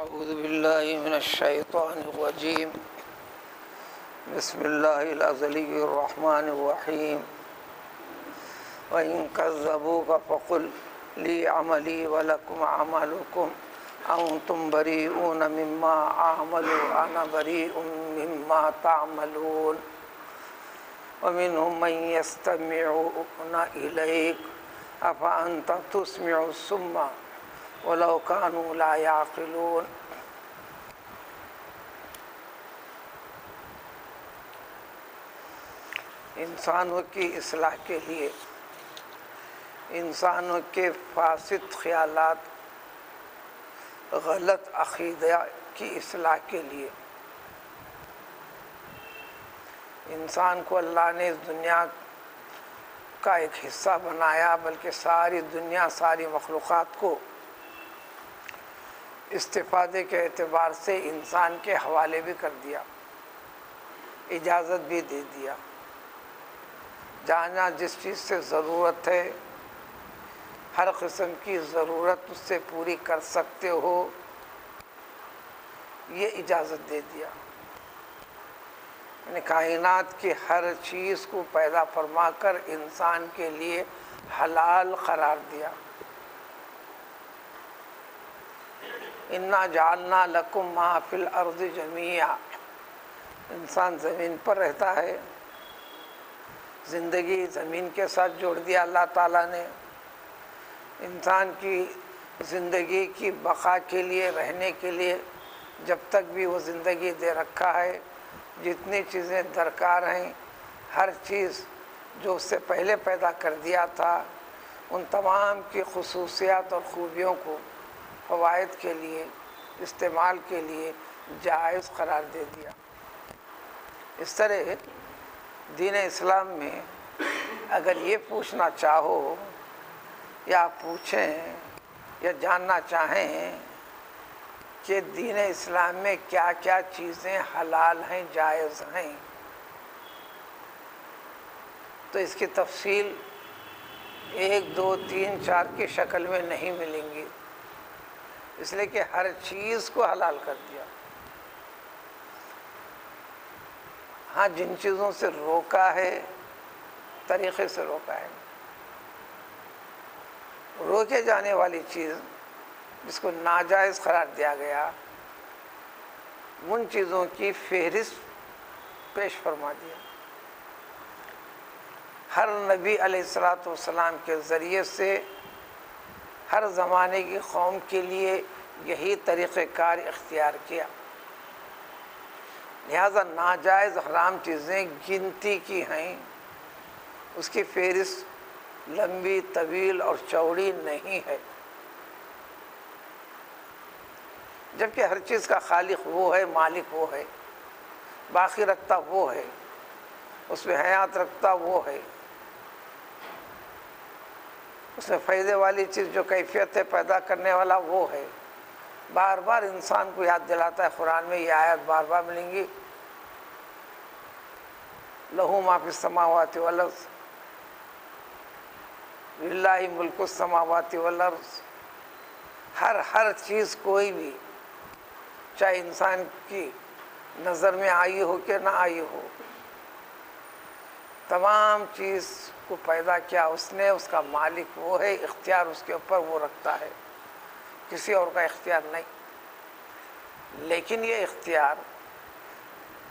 أعوذ بالله من الشيطان الرجيم بسم الله الأزلي الرحمن الرحيم وإن كذبوك فقل لي عملي ولكم عملكم أنتم بريئون مما أعمل وأنا بريء مما تعملون ومنهم من يستمعون إليك أفأنت تسمع الصم ولو كانوا لا يعقلون۔ انسانوں کی اصلاح کے لیے، انسانوں کے فاسد خیالات، غلط عقیدہ کی اصلاح کے لیے انسان کو اللہ نے اس دنیا کا ایک حصہ بنایا، بلکہ ساری دنیا، ساری مخلوقات کو استفادے کے اعتبار سے انسان کے حوالے بھی کر دیا، اجازت بھی دے دیا۔ جہاں جس چیز سے ضرورت ہے، ہر قسم کی ضرورت اس سے پوری کر سکتے ہو، یہ اجازت دے دیا۔ یعنی کائنات کی ہر چیز کو پیدا فرما کر انسان کے لیے حلال قرار دیا۔ اِنَّا جَعَلْنَا لَكُمْ مَا فِي الْأَرْضِ جَمِيعًا۔ انسان زمین پر رہتا ہے، زندگی زمین کے ساتھ جوڑ دیا اللہ تعالیٰ نے۔ انسان کی زندگی کی بقا کے لیے، رہنے کے لیے جب تک بھی وہ زندگی دے رکھا ہے، جتنی چیزیں درکار ہیں، ہر چیز جو اس سے پہلے پیدا کر دیا تھا، ان تمام کی خصوصیات اور خوبیوں کو فوائد کے لیے، استعمال کے لیے جائز قرار دے دیا۔ اس طرح دین اسلام میں اگر یہ پوچھنا چاہو یا پوچھیں یا جاننا چاہیں کہ دین اسلام میں کیا کیا چیزیں حلال ہیں، جائز ہیں، تو اس کی تفصیل 1 2 3 4 کی شکل میں نہیں ملیں گی، اس لیے کہ ہر چیز کو حلال کر دیا۔ ہاں، جن چیزوں سے روکا ہے، طریقے سے روکا ہے۔ روکے جانے والی چیز جس کو ناجائز قرار دیا گیا، ان چیزوں کی فہرست پیش فرما دیا۔ ہر نبی علیہ السلام کے ذریعے سے ہر زمانے کی قوم کے لیے یہی طریقہ کار اختیار کیا۔ لہذا ناجائز حرام چیزیں گنتی کی ہیں، اس کی فہرست لمبی، طویل اور چوڑی نہیں ہے، جبکہ ہر چیز کا خالق وہ ہے، مالک وہ ہے، باقی رکھتا وہ ہے، اس میں حیات رکھتا وہ ہے، اس میں فائدے والی چیز جو کیفیت ہے پیدا کرنے والا وہ ہے۔ بار بار انسان کو یاد دلاتا ہے، قرآن میں یہ آیت بار بار ملیں گی، لَهُ مَا فِي السَّمَاوَاتِ وَالْأَرْضِ لِلَّهِ مُلْكُ السَّمَاوَاتِ وَالْأَرْضِ۔ ہر چیز، کوئی بھی، چاہے انسان کی نظر میں آئی ہو کہ نہ آئی ہو، تمام چیز کو پیدا کیا اس نے، اس کا مالک وہ ہے، اختیار اس کے اوپر وہ رکھتا ہے، کسی اور کا اختیار نہیں۔ لیکن یہ اختیار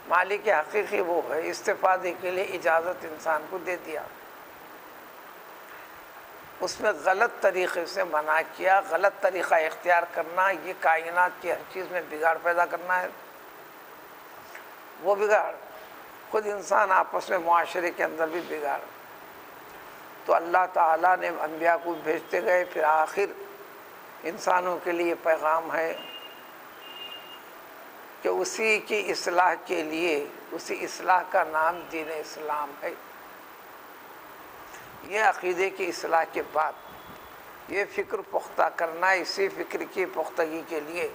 مالک حقیقی وہ ہے، استفادے کے لیے اجازت انسان کو دے دیا، اس میں غلط طریقے سے منع کیا۔ غلط طریقہ اختیار کرنا یہ کائنات کی ہر چیز میں بگاڑ پیدا کرنا ہے۔ وہ بگاڑ خود انسان آپس میں، معاشرے کے اندر بھی بگاڑ۔ تو اللہ تعالیٰ نے انبیاء کو بھیجتے گئے، پھر آخر انسانوں کے لیے پیغام ہے کہ اسی کی اصلاح کے لیے، اسی اصلاح کا نام دین اسلام ہے۔ یہ عقیدے کی اصلاح کے بعد یہ فکر پختہ کرنا، اسی فکر کی پختگی کے لیے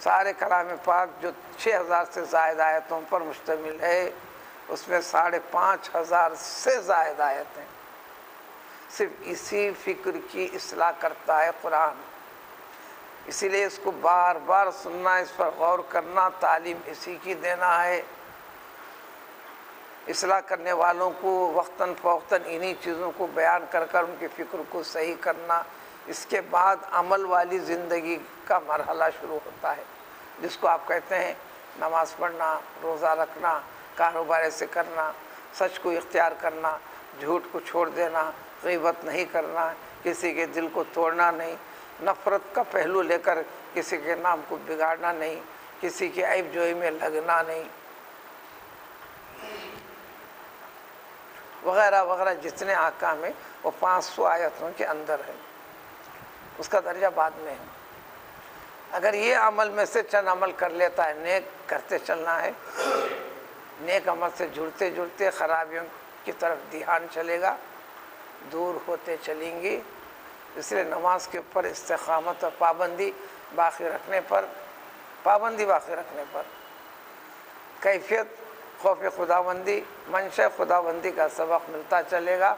سارے کلام پاک جو 6000 سے زائد آیتوں پر مشتمل ہے، اس میں 5500 سے زائد آیتیں صرف اسی فکر کی اصلاح کرتا ہے قرآن۔ اسی لیے اس کو بار بار سننا، اس پر غور کرنا، تعلیم اسی کی دینا ہے۔ اصلاح کرنے والوں کو وقتاً فوقتاً انہی چیزوں کو بیان کر کر ان کی فکر کو صحیح کرنا۔ اس کے بعد عمل والی زندگی کا مرحلہ شروع ہوتا ہے، جس کو آپ کہتے ہیں نماز پڑھنا، روزہ رکھنا، کاروبار ایسے کرنا، سچ کو اختیار کرنا، جھوٹ کو چھوڑ دینا، غیبت نہیں کرنا، کسی کے دل کو توڑنا نہیں، نفرت کا پہلو لے کر کسی کے نام کو بگاڑنا نہیں، کسی کی عیب جوئی میں لگنا نہیں، وغیرہ وغیرہ جتنے احکام ہیں وہ 500 آیتوں کے اندر ہے۔ اس کا درجہ بعد میں ہے۔ اگر یہ عمل میں سے چند عمل کر لیتا ہے، نیک کرتے چلنا ہے، نیک عمل سے جڑتے جڑتے خرابیوں کی طرف دھیان چلے گا، دور ہوتے چلیں گی۔ اس لیے نماز کے اوپر استقامت اور پابندی باقی رکھنے پر کیفیت خوف خداوندی، منشا خداوندی کا سبق ملتا چلے گا،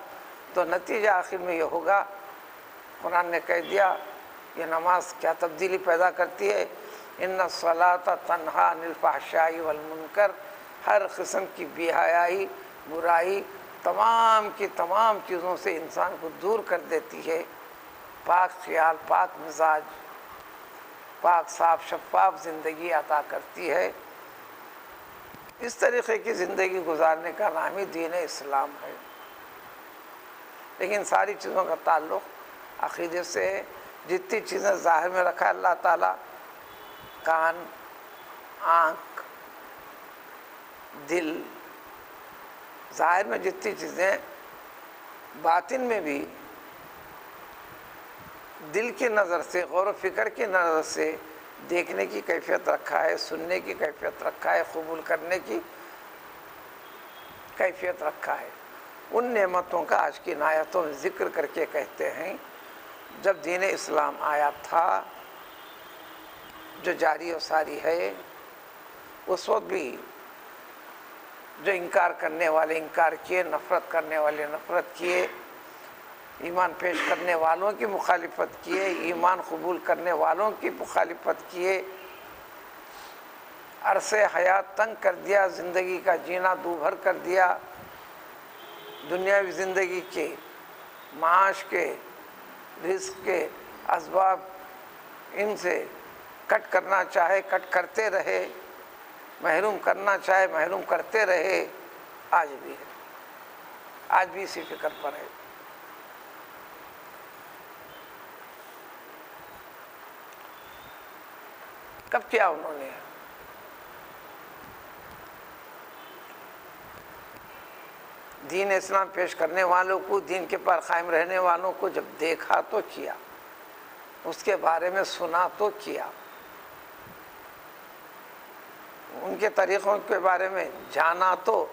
تو نتیجہ آخر میں یہ ہوگا، قرآن نے کہہ دیا یہ نماز کیا تبدیلی پیدا کرتی ہے، ان الصلاۃ تنہا عن الفحشاء والمنکر، ہر قسم کی بے حیائی، برائی، تمام کی تمام چیزوں سے انسان کو دور کر دیتی ہے، پاک خیال، پاک مزاج، پاک صاف شفاف زندگی عطا کرتی ہے۔ اس طریقے کی زندگی گزارنے کا نام ہی دین اسلام ہے۔ لیکن ساری چیزوں کا تعلق عقیدے سے ہے۔ جتنی چیزیں ظاہر میں رکھا اللہ تعالیٰ، کان، آنکھ، دل، ظاہر میں جتنی چیزیں، باطن میں بھی دل کی نظر سے، غور و فکر کی نظر سے دیکھنے کی کیفیت رکھا ہے، سننے کی کیفیت رکھا ہے، قبول کرنے کی کیفیت رکھا ہے۔ ان نعمتوں کا آج کی آیتوں میں ذکر کر کے کہتے ہیں، جب دین اسلام آیا تھا، جو جاری و ساری ہے، اس وقت بھی جو انکار کرنے والے انکار کیے، نفرت کرنے والے نفرت کیے، ایمان پیش کرنے والوں کی مخالفت کیے، ایمان قبول کرنے والوں کی مخالفت کیے، عرصے حیات تنگ کر دیا، زندگی کا جینا دوبھر کر دیا، دنیاوی زندگی کے، معاش کے، رزق کے اسباب ان سے کٹ کرنا چاہے کٹ کرتے رہے، محروم کرنا چاہے محروم کرتے رہے، آج بھی ہے، آج بھی اسی فکر پر ہے۔ کب کیا انہوں نے؟ دین اسلام پیش کرنے والوں کو، دین کے پر قائم رہنے والوں کو جب دیکھا تو کیا، اس کے بارے میں سنا تو کیا، ان کے طریقوں کے بارے میں جانا تو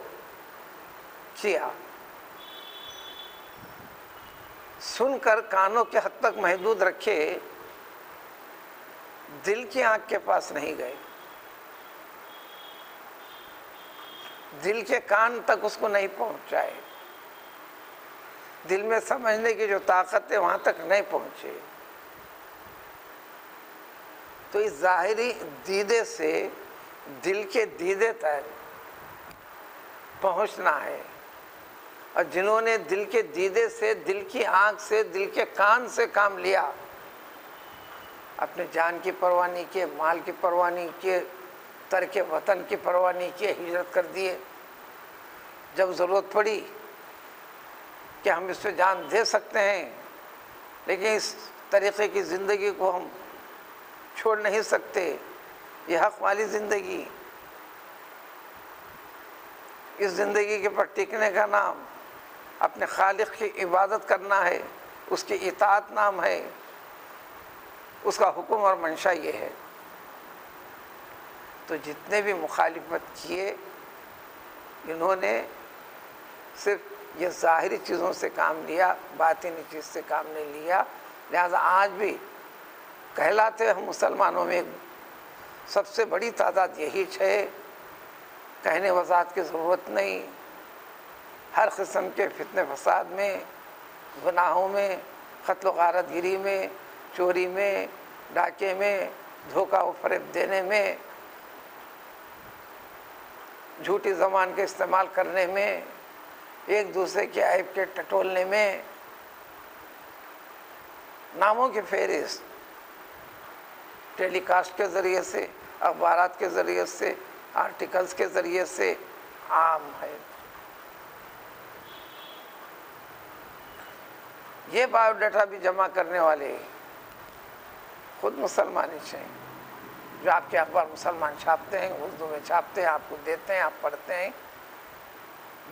کیا، سن کر کانوں کے حد تک محدود رکھے، دل کی آنکھ کے پاس نہیں گئے، دل کے کان تک اس کو نہیں پہنچائے، دل میں سمجھنے کی جو طاقت ہے وہاں تک نہیں پہنچے، تو اس ظاہری دیدے سے دل کے دیدے تک پہنچنا ہے۔ اور جنہوں نے دل کے دیدے سے، دل کی آنکھ سے، دل کے کان سے کام لیا، اپنے جان کی پرواہ نہیں کیے، مال کی پرواہ نہیں کیے، ترک وطن کی پرواہ نہیں کیے، ہجرت کر دیے، جب ضرورت پڑی کہ ہم اس پہ جان دے سکتے ہیں لیکن اس طریقے کی زندگی کو ہم چھوڑ نہیں سکتے، یہ حق والی زندگی، اس زندگی کے پر ٹکنے کا نام اپنے خالق کی عبادت کرنا ہے، اس کی اطاعت نام ہے، اس کا حکم اور منشا یہ ہے۔ تو جتنے بھی مخالفت کیے، انہوں نے صرف یہ ظاہری چیزوں سے کام لیا، باطنی چیز سے کام نہیں لیا، لہذا آج بھی کہلاتے ہم مسلمانوں میں سب سے بڑی تعداد یہی ہے، کہنے وضاحت کی ضرورت نہیں، ہر قسم کے فتنے فساد میں، گناہوں میں، قتل و غارت گری میں، چوری میں، ڈاکے میں، دھوکہ و فریب دینے میں، جھوٹی زبان کے استعمال کرنے میں، ایک دوسرے کے عیب کے ٹٹولنے میں، ناموں کی فہرست ٹیلی کاسٹ کے ذریعے سے، اخبارات کے ذریعے سے، آرٹیکلز کے ذریعے سے عام ہے۔ یہ بایو ڈیٹا بھی جمع کرنے والے خود مسلمان ہی چاہیے، جو آپ کے اخبار مسلمان چھاپتے ہیں، اردو میں چھاپتے ہیں، آپ کو دیتے ہیں، آپ پڑھتے ہیں،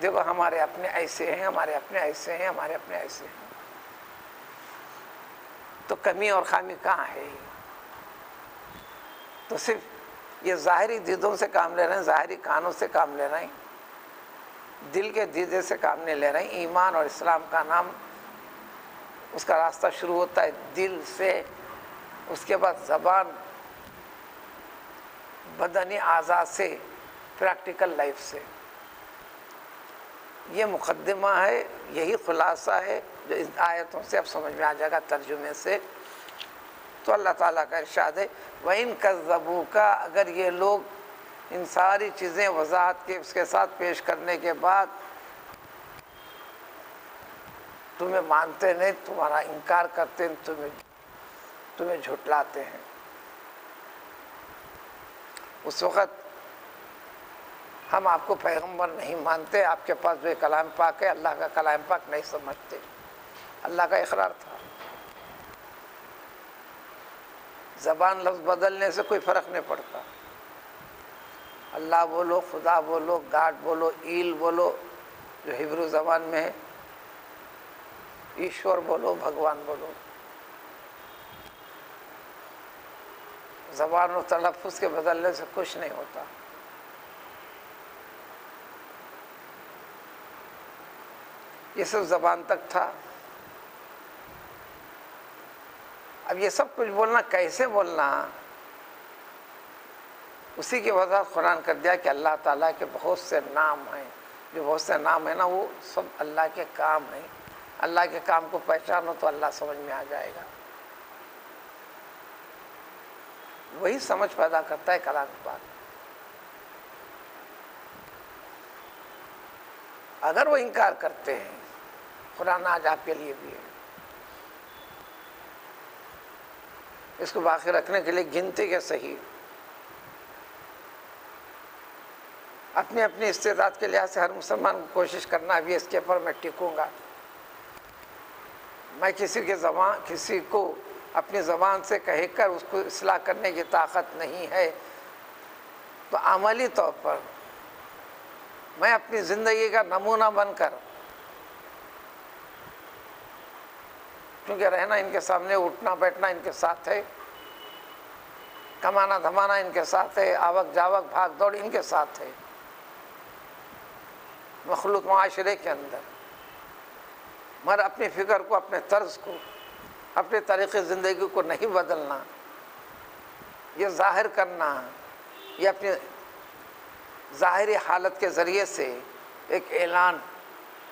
دیکھو ہمارے اپنے ایسے ہیں، ہمارے اپنے ایسے ہیں، ہمارے اپنے ایسے ہیں، تو کمی اور خامی کہاں ہے؟ تو صرف یہ ظاہری دیدوں سے کام لے رہے ہیں، ظاہری کانوں سے کام لے رہے ہیں، دل کے دیدے سے کام نہیں لے رہے ہیں۔ ایمان اور اسلام کا نام، اس کا راستہ شروع ہوتا ہے دل سے، اس کے بعد زبان، بدنی اعضاء سے، پریکٹیکل لائف سے۔ یہ مقدمہ ہے، یہی خلاصہ ہے جو ان آیتوں سے اب سمجھ میں آ جائے گا ترجمے سے۔ تو اللہ تعالیٰ کا ارشاد ہے وَإِن كَذَّبُوكَ، اگر یہ لوگ ان ساری چیزیں وضاحت کے اس کے ساتھ پیش کرنے کے بعد تمہیں مانتے نہیں، تمہارا انکار کرتے ہیں، تمہیں جھٹلاتے ہیں، اس وقت ہم آپ کو پیغمبر نہیں مانتے، آپ کے پاس جو کلام پاک ہے اللہ کا کلام پاک نہیں سمجھتے۔ اللہ کا اقرار تھا، زبان لفظ بدلنے سے کوئی فرق نہیں پڑتا، اللہ بولو، خدا بولو، گاڈ بولو، ایل بولو جو ہبرو زبان میں ہے، ایشور بولو، بھگوان بولو، زبان و تلفظ کے بدلنے سے کچھ نہیں ہوتا۔ یہ سب زبان تک تھا۔ اب یہ سب کچھ بولنا کیسے بولنا، اسی کی وضاحت قرآن کر دیا کہ اللہ تعالیٰ کے بہت سے نام ہیں، جو بہت سے نام ہیں نا وہ سب اللہ کے کام ہیں۔ اللہ کے کام کو پہچانو تو اللہ سمجھ میں آ جائے گا، وہی سمجھ پیدا کرتا ہے کلام پاک۔ اگر وہ انکار کرتے ہیں، قرآن آج آپ کے لیے بھی ہے، اس کو باقی رکھنے کے لیے گنتی کے صحیح، اپنی اپنی استعداد کے لحاظ سے ہر مسلمان کو کوشش کرنا ابھی اس کے اوپر میں ٹکوں گا، میں کسی کو اپنی زبان سے کہہ کر اس کو اصلاح کرنے کی طاقت نہیں ہے، تو عملی طور پر میں اپنی زندگی کا نمونہ بن کر، کیونکہ رہنا ان کے سامنے، اٹھنا بیٹھنا ان کے ساتھ ہے، کمانا دھمانا ان کے ساتھ ہے، آوک جاوک بھاگ دوڑ ان کے ساتھ ہے، مخلوق معاشرے کے اندر، مگر اپنی فکر کو، اپنے طرز کو، اپنے طریقے زندگی کو نہیں بدلنا، یہ ظاہر کرنا، یہ اپنی ظاہری حالت کے ذریعے سے ایک اعلان،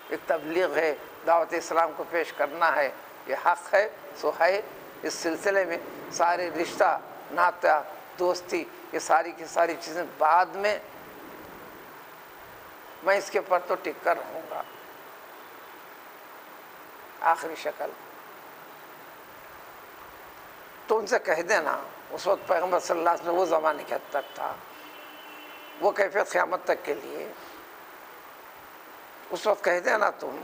ایک تبلیغ ہے، دعوت اسلام کو پیش کرنا ہے، یہ حق ہے سو ہے۔ اس سلسلے میں سارے رشتہ ناطہ دوستی، یہ ساری کی ساری چیزیں بعد میں میں اس کے پر تو ٹک کر رہوں گا، آخری شکل۔ تو ان سے کہہ دینا، اس وقت پیغمبر صلی اللہ علیہ وسلم وہ زمانے کے حد تک تھا، وہ کیفیت قیامت تک کے لیے، اس وقت کہہ دینا تم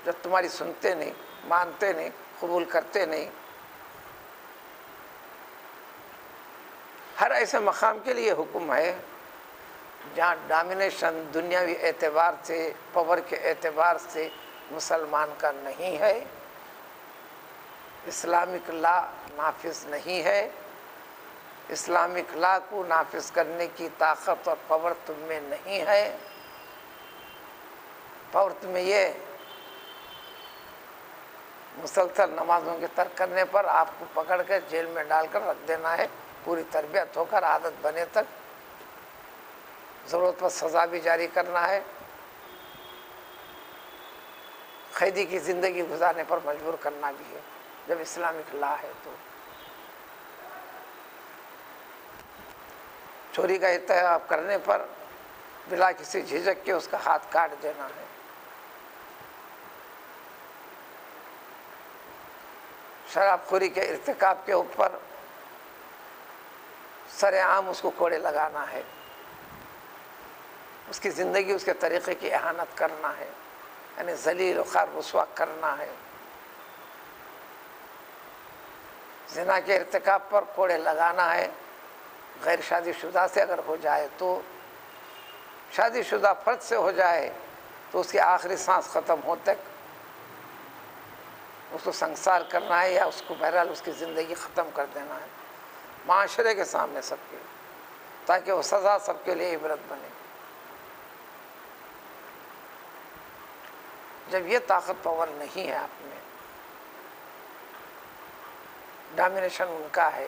جب تمہاری سنتے نہیں، مانتے نہیں، قبول کرتے نہیں۔ ہر ایسے مقام کے لیے حکم ہے جہاں ڈامینیشن دنیاوی اعتبار سے، پاور کے اعتبار سے مسلمان کا نہیں ہے، اسلامک لا نافذ نہیں ہے، اسلامک لا کو نافذ کرنے کی طاقت اور پاور تم میں نہیں ہے، پاور تمہیں یہ مسلسل نمازوں کے ترک کرنے پر آپ کو پکڑ کر جیل میں ڈال کر رکھ دینا ہے، پوری تربیت ہو کر عادت بنے تک، ضرورت پر سزا بھی جاری کرنا ہے، قیدی کی زندگی گزارنے پر مجبور کرنا بھی ہے، جب اسلامک لا ہے تو۔ چوری کا ارتکاب کرنے پر بلا کسی جھجک کے اس کا ہاتھ کاٹ دینا ہے۔ شراب خوری کے ارتکاب کے اوپر سر عام اس کو کوڑے لگانا ہے، اس کی زندگی اس کے طریقے کی اہانت کرنا ہے، یعنی ذلیل و خوار رسوا کرنا ہے۔ زنا کے ارتکاب پر کوڑے لگانا ہے۔ غیر شادی شدہ سے اگر ہو جائے تو، شادی شدہ فرد سے ہو جائے تو اس کی آخری سانس ختم ہو تک اس کو سنسار کرنا ہے، یا اس کو بہرحال اس کی زندگی ختم کر دینا ہے معاشرے کے سامنے سب کے، تاکہ وہ سزا سب کے لیے عبرت بنے۔ جب یہ طاقت پاور نہیں ہے آپ میں، ڈومینیشن ان کا ہے،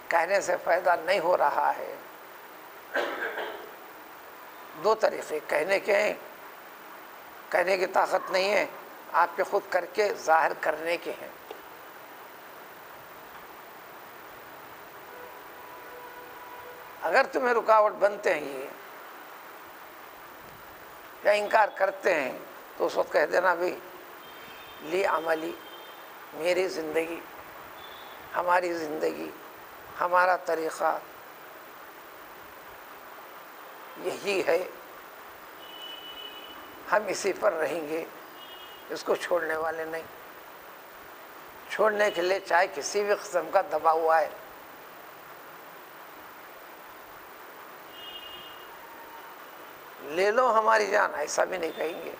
کہنے سے فائدہ نہیں ہو رہا ہے۔ دو طریقے کہنے کے ہیں، کہنے کی طاقت نہیں ہے، آپ کے خود کر کے ظاہر کرنے کے ہیں۔ اگر تمہیں رکاوٹ بنتے ہیں یہ یا انکار کرتے ہیں تو اس وقت کہہ دینا بھی لی عملی، میری زندگی، ہماری زندگی، ہمارا طریقہ یہی ہے، ہم اسی پر رہیں گے، اس کو چھوڑنے والے نہیں۔ چھوڑنے کے لیے چاہے کسی بھی قسم کا دباؤ آئے، لے لو ہماری جان، ایسا بھی نہیں کہیں گے۔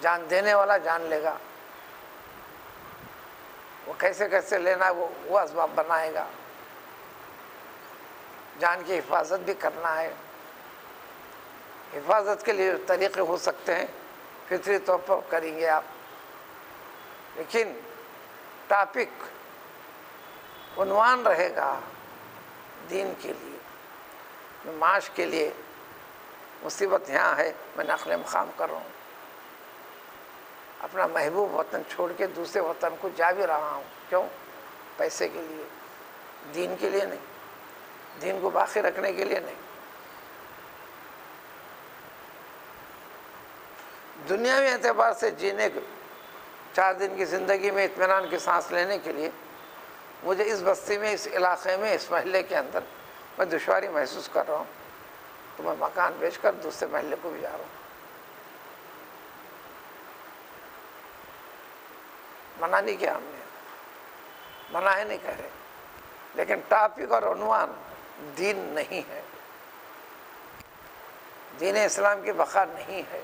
جان دینے والا جان لے گا، وہ کیسے کیسے لینا ہے وہ اسباب بنائے گا۔ جان کی حفاظت بھی کرنا ہے، حفاظت کے لیے طریقے ہو سکتے ہیں، فطری طور پر کریں گے آپ، لیکن ٹاپک عنوان رہے گا دین کے لیے، معاش کے لیے۔ مصیبت یہاں ہے، میں نقل مقام کر رہا ہوں، اپنا محبوب وطن چھوڑ کے دوسرے وطن کو جا بھی رہا ہوں، کیوں؟ پیسے کے لیے، دین کے لیے نہیں، دین کو باقی رکھنے کے لیے نہیں۔ دنیاوی اعتبار سے جینے کے 4 دن کی زندگی میں اطمینان کی سانس لینے کے لیے مجھے اس بستی میں، اس علاقے میں، اس محلے کے اندر میں دشواری محسوس کر رہا ہوں، تو میں مکان بیچ کر دوسرے محلے کو بھی جا رہا ہوں۔ منع نہیں کیا ہم نے، منع ہے نہیں کہہ رہے، لیکن ٹاپک اور عنوان دین نہیں ہے، دین اسلام کی بقا نہیں ہے۔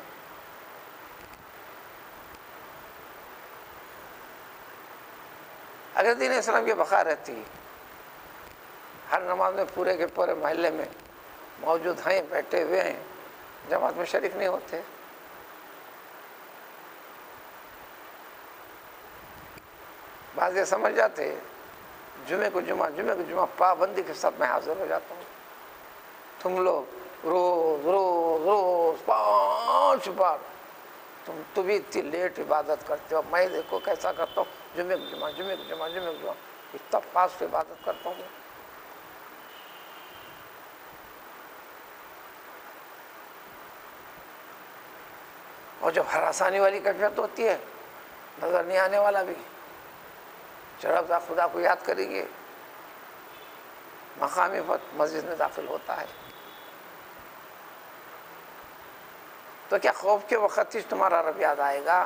اگر دین اسلام کی بقا رہتی، ہر نماز میں پورے کے پورے محلے میں موجود ہیں، بیٹھے ہوئے ہیں، جماعت میں شریک نہیں ہوتے۔ بعض یہ سمجھ جاتے جمعے کو جمعہ پابندی کے ساتھ میں حاضر ہو جاتا ہوں۔ تم لوگ روز روز روز 5 بار تم بھی اتنی لیٹ عبادت کرتے ہو، میں دیکھو کیسا کرتا ہوں، جمعے کو جمعہ اتنا فاسٹ عبادت کرتا ہوں۔ اور جب ہراسانی والی کیفیت ہوتی ہے، نظر نہیں آنے والا بھی، جب خدا کو یاد کریں گے، مقامی وقت مسجد میں داخل ہوتا ہے، تو کیا خوف کے وقت ہی تمہارا رب یاد آئے گا؟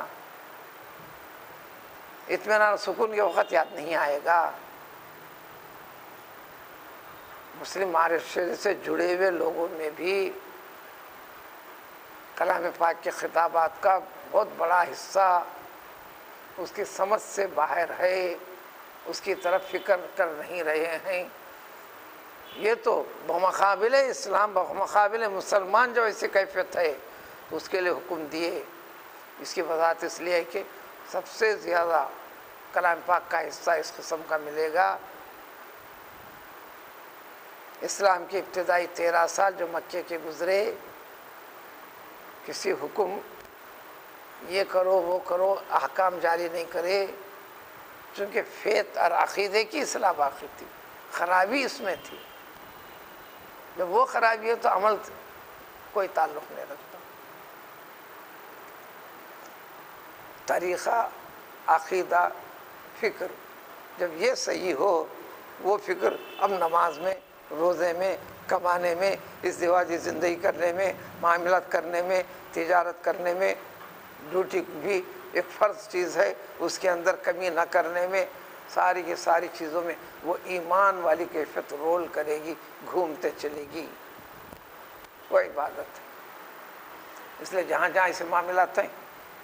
اطمینان سکون کے وقت یاد نہیں آئے گا؟ مسلم معاشرے سے جڑے ہوئے لوگوں میں بھی کلام پاک کے خطابات کا بہت بڑا حصہ اس کی سمجھ سے باہر ہے، اس کی طرف فکر کر نہیں رہے ہیں۔ یہ تو بمقابل اسلام، بمقابل مسلمان جو ایسی کیفیت ہے تو اس کے لیے حکم دیے۔ اس کی وضاحت اس لیے ہے کہ سب سے زیادہ کلام پاک کا حصہ اس قسم کا ملے گا اسلام کی ابتدائی 13 سال جو مکے کے گزرے، کسی حکم یہ کرو وہ کرو احکام جاری نہیں کرے، چونکہ فیت اور عقیدے کی اصلاح باقی تھی، خرابی اس میں تھی. جب وہ خرابی ہے تو عمل کوئی تعلق نہیں رکھتا. طریقہ، عقیدہ، فکر جب یہ صحیح ہو، وہ فکر اب نماز میں، روزے میں، کمانے میں، ازدواجی زندگی کرنے میں، معاملات کرنے میں، تجارت کرنے میں، ڈیوٹی بھی ایک فرض چیز ہے، اس کے اندر کمی نہ کرنے میں، ساری کی ساری چیزوں میں وہ ایمان والی کیفیت رول کرے گی، گھومتے چلے گی. وہ عبادت ہے. اس لیے جہاں جہاں ایسے معاملات ہیں،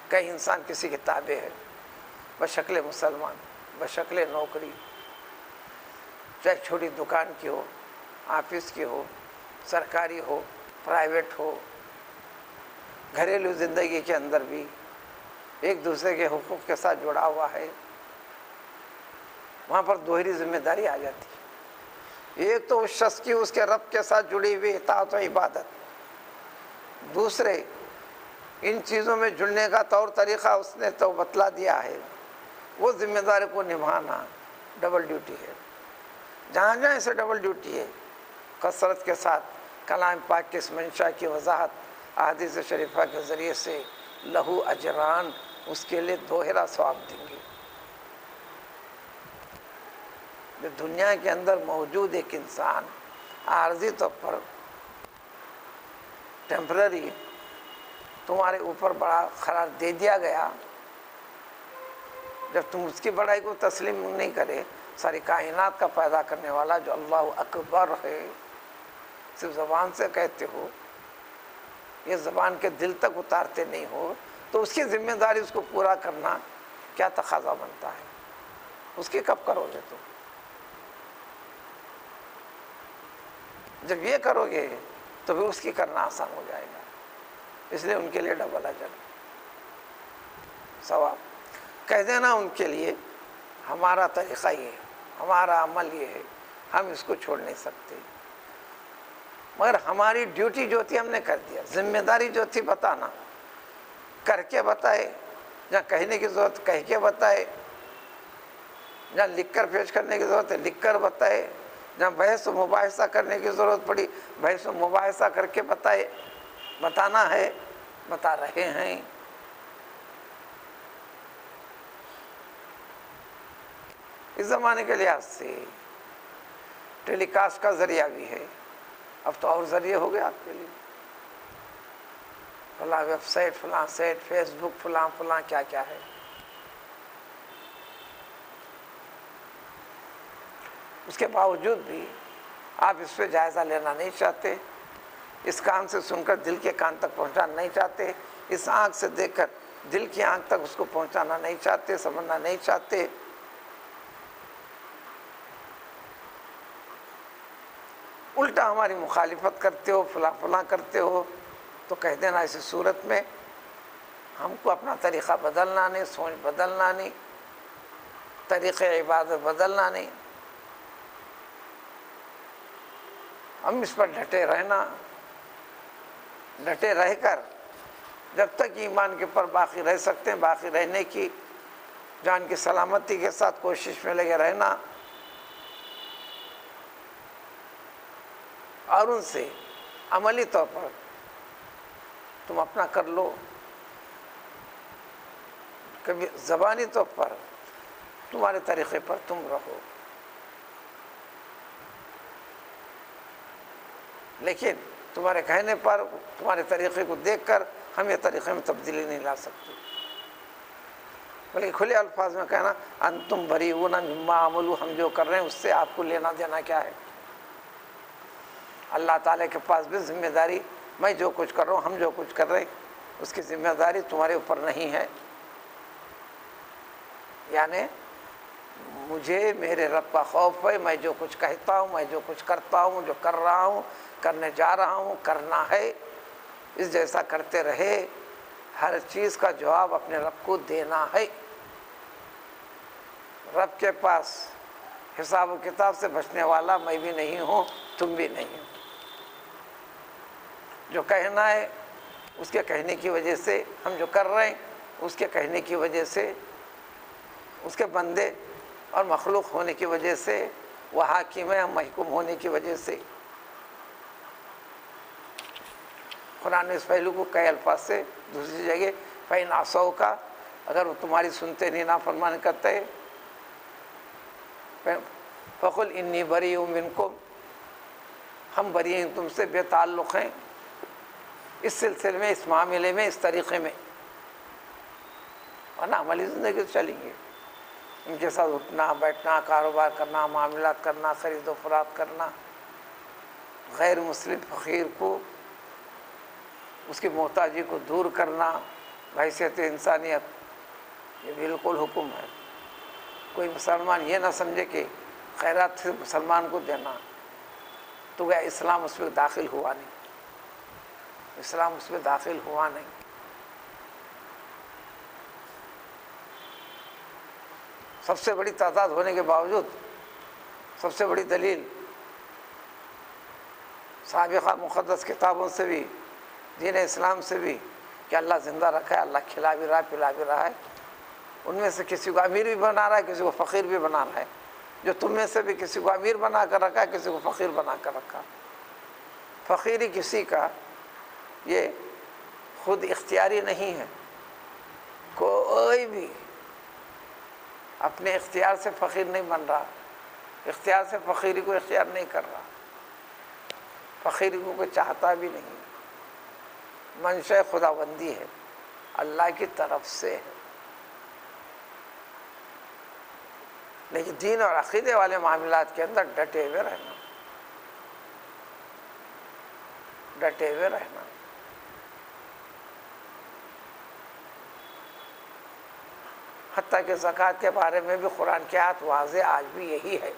کئی انسان کسی کے تابع ہے، بشکل مسلمان، بشکل نوکری، چاہے چھوٹی دکان کی ہو، آفس کی ہو، سرکاری ہو، پرائیویٹ ہو، گھریلو زندگی کے اندر بھی ایک دوسرے کے حقوق کے ساتھ جڑا ہوا ہے. وہاں پر دوہری ذمہ داری آ جاتی ہے. ایک تو اس شخص کی اس کے رب کے ساتھ جڑی ہوئی اطاعت و عبادت، دوسرے ان چیزوں میں جڑنے کا طور طریقہ اس نے تو بتلا دیا ہے، وہ ذمہ داری کو نبھانا ڈبل ڈیوٹی ہے. جہاں جہاں اسے ڈبل ڈیوٹی ہے، کثرت کے ساتھ کلام پاک کی اس منشا کی وضاحت احادیث شریفہ کے ذریعے سے لہو اجران، اس کے لیے دوہرا ثواب دیں گے. جو دنیا کے اندر موجود ایک انسان عارضی طور پر ٹیمپرری تمہارے اوپر بڑا قرار دے دیا گیا، جب تم اس کی بڑائی کو تسلیم نہیں کرے، ساری کائنات کا پیدا کرنے والا جو اللہ اکبر ہے صرف زبان سے کہتے ہو، یہ زبان کے دل تک اتارتے نہیں ہو، تو اس کی ذمہ داری اس کو پورا کرنا کیا تقاضا بنتا ہے؟ اس کی کب کرو گے؟ تو جب یہ کرو گے تو پھر اس کی کرنا آسان ہو جائے گا. اس لیے ان کے لیے ڈبل اجر ثواب. کہہ دینا ان کے لیے ہمارا طریقہ یہ ہے، ہمارا عمل یہ ہے، ہم اس کو چھوڑ نہیں سکتے، مگر ہماری ڈیوٹی جو تھی ہم نے کر دیا. ذمہ داری جو تھی بتانا، کر کے بتائے، جہاں کہنے کی ضرورت کہہ کے بتائے، جہاں لکھ کر پیش کرنے کی ضرورت ہے لکھ کر بتائے، جہاں بحث و مباحثہ کرنے کی ضرورت پڑی بحث و مباحثہ کر کے بتائے. بتانا ہے، بتا رہے ہیں. اس زمانے کے لحاظ سے ٹیلی کاسٹ کا ذریعہ بھی ہے، اب تو اور ذریعے ہو گئے آپ کے لیے، فلاں ویب سائٹ، فلاں سائٹ، فیس بک، فلاں فلاں کیا کیا ہے. اس کے باوجود بھی آپ اس پہ جائزہ لینا نہیں چاہتے، اس کان سے سن کر دل کے کان تک پہنچانا نہیں چاہتے، اس آنکھ سے دیکھ کر دل کی آنکھ تک اس کو پہنچانا نہیں چاہتے، سمجھنا نہیں چاہتے. الٹا ہماری مخالفت کرتے ہو، فلاں فلاں کرتے ہو. تو کہہ دینا ایسی صورت میں ہم کو اپنا طریقہ بدلنا نہیں، سوچ بدلنا نہیں، طریقے عبادت بدلنا نہیں، ہم اس پر ڈٹے رہنا، ڈٹے رہ کر جب تک ایمان کے پر باقی رہ سکتے ہیں باقی رہنے کی جان کی سلامتی کے ساتھ کوشش میں لگے رہنا، اور ان سے عملی طور پر تم اپنا کر لو. کبھی زبانی طور پر تمہارے طریقے پر تم رہو، لیکن تمہارے کہنے پر تمہارے طریقے کو دیکھ کر ہم یہ طریقے میں تبدیلی نہیں لا سکتے. بلکہ کھلے الفاظ میں کہنا انتم بریئون مما عملوا، ہم جو کر رہے ہیں اس سے آپ کو لینا دینا کیا ہے. اللہ تعالیٰ کے پاس بھی ذمہ داری، میں جو کچھ کر رہا ہوں، ہم جو کچھ کر رہے ہیں اس کی ذمہ داری تمہارے اوپر نہیں ہے. یعنی مجھے میرے رب کا خوف ہے، میں جو کچھ کہتا ہوں، میں جو کچھ کرتا ہوں، جو کر رہا ہوں، کرنے جا رہا ہوں، کرنا ہے، اس جیسا کرتے رہے. ہر چیز کا جواب اپنے رب کو دینا ہے. رب کے پاس حساب و کتاب سے بچنے والا میں بھی نہیں ہوں، تم بھی نہیں ہو. جو کہنا ہے اس کے کہنے کی وجہ سے، ہم جو کر رہے ہیں اس کے کہنے کی وجہ سے، اس کے بندے اور مخلوق ہونے کی وجہ سے وہ حاکم ہے ہم محکوم ہونے کی وجہ سے۔ قرآن نے اس پہلو کو کئی الفاظ سے دوسری جگہ فَإِنْ عَصَوْكَ، اگر وہ تمہاری سنتے نہیں نافرمانی کرتے، فَقُلْ إِنِّي بَرِيءٌ مِّنْكُمْ، ہم بری ہیں تم سے، بے تعلق ہیں اس سلسلے میں، اس معاملے میں، اس طریقے میں، ورنہ عملی زندگی تو چلیں گے۔ ان کے ساتھ اٹھنا بیٹھنا، کاروبار کرنا، معاملات کرنا، خرید و فروخت کرنا، غیر مسلم فقیر کو اس کی محتاجی کو دور کرنا بحیثیت انسانیت، یہ بالکل حکم ہے۔ کوئی مسلمان یہ نہ سمجھے کہ خیرات سے مسلمان کو دینا تو گیا اسلام اس میں داخل ہوا نہیں، اسلام اس میں داخل ہوا نہیں۔ سب سے بڑی تعداد ہونے کے باوجود سب سے بڑی دلیل سابقہ مقدس کتابوں سے بھی، دین اسلام سے بھی، کہ اللہ زندہ رکھا ہے، اللہ کھلا بھی رہا ہے، پلا بھی رہا ہے۔ ان میں سے کسی کو امیر بھی بنا رہا ہے، کسی کو فقیر بھی بنا رہا ہے۔ جو تم میں سے بھی کسی کو امیر بنا کر رکھا ہے، کسی کو فقیر بنا کر رکھا۔ فقیری کسی کا یہ خود اختیاری نہیں ہے، کوئی بھی اپنے اختیار سے فقیر نہیں بن رہا، اختیار سے فقیری کو اختیار نہیں کر رہا، فقیری کو کوئی چاہتا بھی نہیں۔ منشأ خداوندی ہے، اللہ کی طرف سے ہے۔ لیکن دین اور عقیدے والے معاملات کے اندر ڈٹے ہوئے رہنا، ڈٹے ہوئے رہنا۔ حتیٰ کہ زکوٰۃ کے بارے میں بھی قرآن کی آیت واضح آج بھی یہی ہے،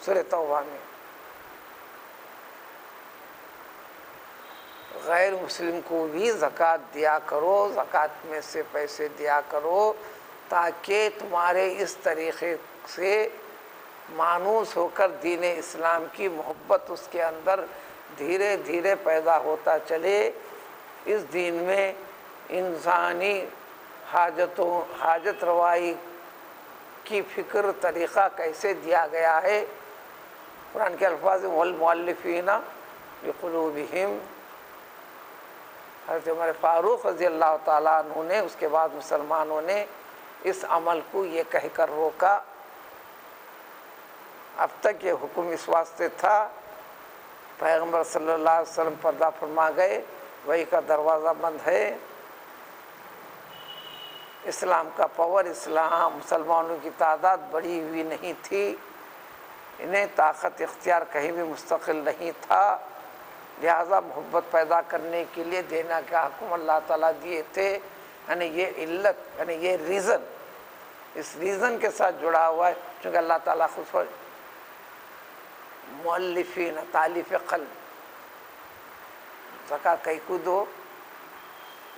سورہ توبہ میں، غیر مسلم کو بھی زکوٰۃ دیا کرو، زکوٰۃ میں سے پیسے دیا کرو، تاکہ تمہارے اس طریقے سے مانوس ہو کر دین اسلام کی محبت اس کے اندر دھیرے دھیرے پیدا ہوتا چلے۔ اس دین میں انسانی حاجت روائی کی فکر طریقہ کیسے دیا گیا ہے۔ قرآن کے الفاظ والمؤلفین بقلوبہم، حضرت عمر فاروق رضی اللہ تعالیٰ عنہ نے، اس کے بعد مسلمانوں نے اس عمل کو یہ کہہ کر روکا۔ اب تک یہ حکم اس واسطے تھا، پیغمبر صلی اللہ علیہ وسلم پردہ فرما گئے، وہی کا دروازہ بند ہے، اسلام کا پاور، اسلام مسلمانوں کی تعداد بڑھی ہوئی نہیں تھی، انہیں طاقت اختیار کہیں بھی مستقل نہیں تھا، لہذا محبت پیدا کرنے کے لیے دینا کا حکم اللہ تعالیٰ دیے تھے۔ یعنی یہ علت، یعنی یہ ریزن، اس ریزن کے ساتھ جڑا ہوا ہے، چونکہ اللہ تعالیٰ خود مؤلفین، تالیف قلب، زکوٰۃ کئی کو دو،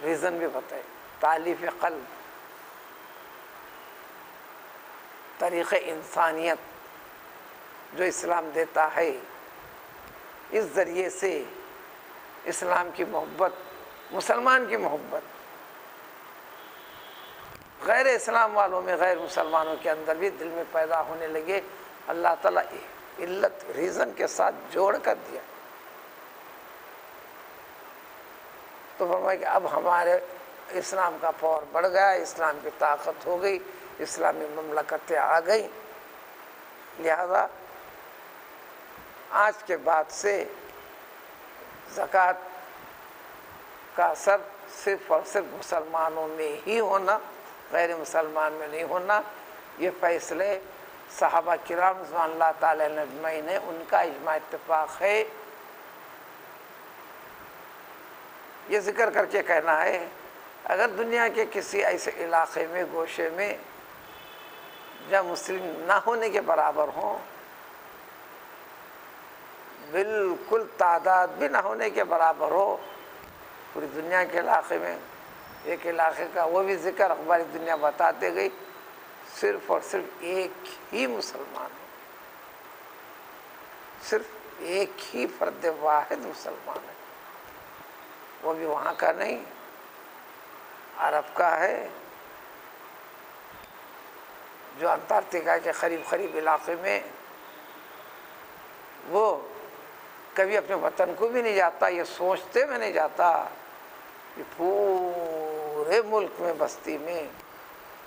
ریزن بھی بتائے، تالیف قلب، طریق انسانیت جو اسلام دیتا ہے، اس ذریعے سے اسلام کی محبت، مسلمان کی محبت غیر اسلام والوں میں، غیر مسلمانوں کے اندر بھی دل میں پیدا ہونے لگے۔ اللہ تعالیٰ علت، ریزن کے ساتھ جوڑ کر دیا، تو فرمایا کہ اب ہمارے اسلام کا پاور بڑھ گیا، اسلام کی طاقت ہو گئی، اسلامی مملکتیں آ گئی، لہذا آج کے بعد سے زکوٰۃ کا اثر صرف اور صرف مسلمانوں میں ہی ہونا، غیر مسلمان میں نہیں ہونا۔ یہ فیصلے صحابہ کرام رضوان اللہ تعالی علیہ اجمعین، ان کا اجماع اتفاق ہے۔ یہ ذکر کر کے کہنا ہے، اگر دنیا کے کسی ایسے علاقے میں، گوشے میں جہاں مسلم نہ ہونے کے برابر ہوں، بالکل تعداد بھی نہ ہونے کے برابر ہو، پوری دنیا کے علاقے میں، ایک علاقے کا وہ بھی ذکر اخباری دنیا بتاتے گئی، صرف اور صرف ایک ہی مسلمان ہے، صرف ایک ہی فرد واحد مسلمان ہے، وہ بھی وہاں کا نہیں، عرب کا ہے، جو انٹارکٹیکا کے قریب علاقے میں، وہ کبھی اپنے وطن کو بھی نہیں جاتا، یہ سوچتے میں نہیں جاتا کہ پورے ملک میں، بستی میں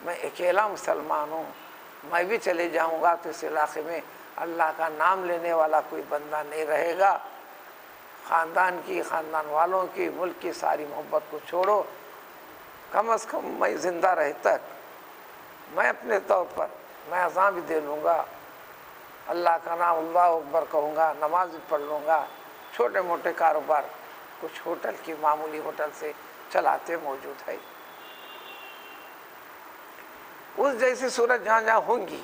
میں اکیلا مسلمان ہوں، میں بھی چلے جاؤں گا تو اس علاقے میں اللہ کا نام لینے والا کوئی بندہ نہیں رہے گا۔ خاندان والوں کی، ملک کی ساری محبت کو چھوڑو، کم از کم میں زندہ رہے تک میں اپنے طور پر میں اذان بھی دے لوں گا، اللہ کا نام اللہ اکبر کہوں گا، نماز بھی پڑھ لوں گا، چھوٹے موٹے کاروبار کچھ ہوٹل کی معمولی ہوٹل سے چلاتے موجود ہے۔ اس جیسی صورت جہاں جہاں ہوں گی،